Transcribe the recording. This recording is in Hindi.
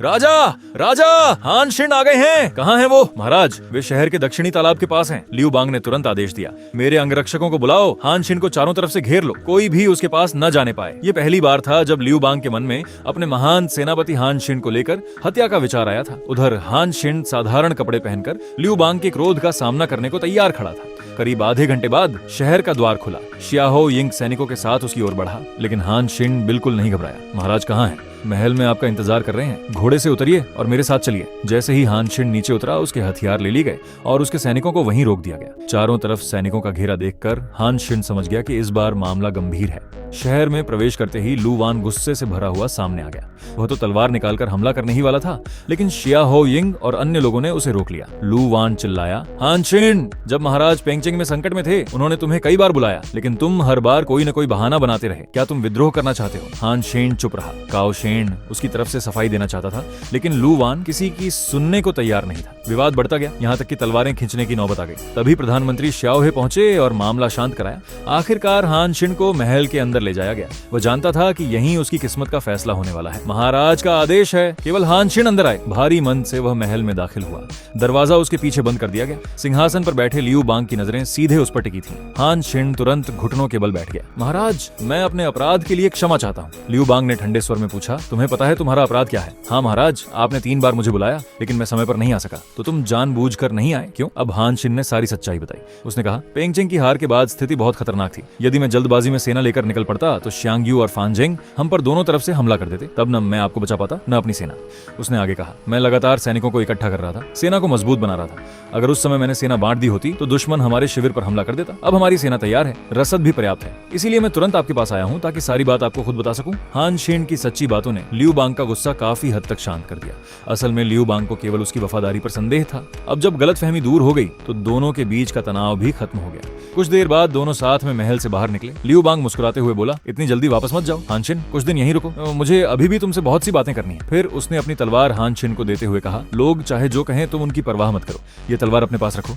राजा राजा हान शिन आ गए हैं। कहाँ हैं वो? महाराज, वे शहर के दक्षिणी तालाब के पास हैं। लियू बांग ने तुरंत आदेश दिया, मेरे अंगरक्षकों को बुलाओ, हान शिन को चारों तरफ से घेर लो, कोई भी उसके पास न जाने पाए। ये पहली बार था जब लियू बांग के मन में अपने महान सेनापति हान शिन को लेकर हत्या का विचार आया था। उधर हान शिन साधारण कपड़े पहनकर लियू बांग के क्रोध का सामना करने को तैयार खड़ा था। करीब आधे घंटे बाद शहर का द्वार खुला। शियाहो यिंग सैनिकों के साथ उसकी ओर बढ़ा, लेकिन हान शिन बिल्कुल नहीं घबराया। महाराज कहाँ हैं? महल में आपका इंतजार कर रहे हैं। घोड़े से उतरिए और मेरे साथ चलिए। जैसे ही हान शिन नीचे उतरा, उसके हथियार ले लिए गए और उसके सैनिकों को वहीं रोक दिया गया। चारों तरफ सैनिकों का घेरा देखकर हान शिन समझ गया कि इस बार मामला गंभीर है। शहर में प्रवेश करते ही लू वान गुस्से से भरा हुआ सामने आ गया। वह तो तलवार निकालकर हमला करने ही वाला था, लेकिन शियाहो यिंग और अन्य लोगों ने उसे रोक लिया। लू वान चिल्लाया, हान शिन, जब महाराज पेंगचेंग में संकट में थे, उन्होंने तुम्हें कई बार बुलाया, लेकिन तुम हर बार कोई न कोई बहाना बनाते रहे। क्या तुम विद्रोह करना चाहते हो? हान शिन चुप रहा। काओ शेन उसकी तरफ से सफाई देना चाहता था, लेकिन लू वान किसी की सुनने को तैयार नहीं था। विवाद बढ़ता गया, यहाँ तक कि तलवारें खींचने की नौबत आ गई। तभी प्रधानमंत्री श्याओहे पहुंचे और मामला शांत कराया। आखिरकार हान शिन को महल के अंदर ले जाया गया। वह जानता था कि यहीं उसकी किस्मत का फैसला होने वाला है। महाराज का आदेश है, केवल हान शिन अंदर आए। भारी मन से वह महल में दाखिल हुआ। दरवाजा उसके पीछे बंद कर दिया गया। सिंहासन पर बैठे लियू बांग की नजरें सीधे उस पर टिकी थीं। हान शिन तुरंत घुटनों के बल बैठ गया। महाराज, मैं अपने अपराध के लिए क्षमा चाहता हूँ। लियू बांग ने ठंडे स्वर में पूछा, तुम्हें पता है तुम्हारा अपराध क्या है? हाँ महाराज, आपने 3 बार मुझे बुलाया, लेकिन मैं समय पर नहीं आ सका। तो तुम जानबूझकर नहीं आए, क्यों? अब हान शिन ने सारी सच्चाई बताई। उसने कहा, पेंगचेंग की हार के बाद स्थिति बहुत खतरनाक थी। यदि मैं जल्दबाजी में सेना लेकर निकल पड़ता तो श्यांगयू और फानजेंग हम पर दोनों तरफ से हमला कर देते। तब न मैं आपको बचा पाता, न अपनी सेना। उसने आगे कहा, मैं लगातार सैनिकों को इकट्ठा कर रहा था, सेना को मजबूत बना रहा था। अगर उस समय मैंने सेना बांट दी होती तो दुश्मन हमारे शिविर पर हमला कर देता। अब हमारी सेना तैयार है, रसद भी पर्याप्त है, इसीलिए मैं तुरंत आपके पास आया हूँ ताकि सारी बात आपको खुद बता सकूं। हान शिन की सच्ची बातों ने लियू बांग का गुस्सा काफी हद तक शांत कर दिया। असल में लियू बांग को केवल उसकी वफादारी पर संदेह था। अब जब गलतफहमी दूर हो गई तो दोनों के बीच का तनाव भी खत्म हो गया। कुछ देर बाद दोनों साथ में महल से बाहर निकले। लियू बांग मुस्कुराते हुए बोला, इतनी जल्दी वापस मत जाओ हान शिन, कुछ दिन यहीं रुको, मुझे अभी भी तुमसे बहुत सी बातें करनी है। फिर उसने अपनी तलवार हान शिन को देते हुए कहा, लोग चाहे जो कहें तुम उनकी परवाह मत करो, ये तलवार अपने पास रखो।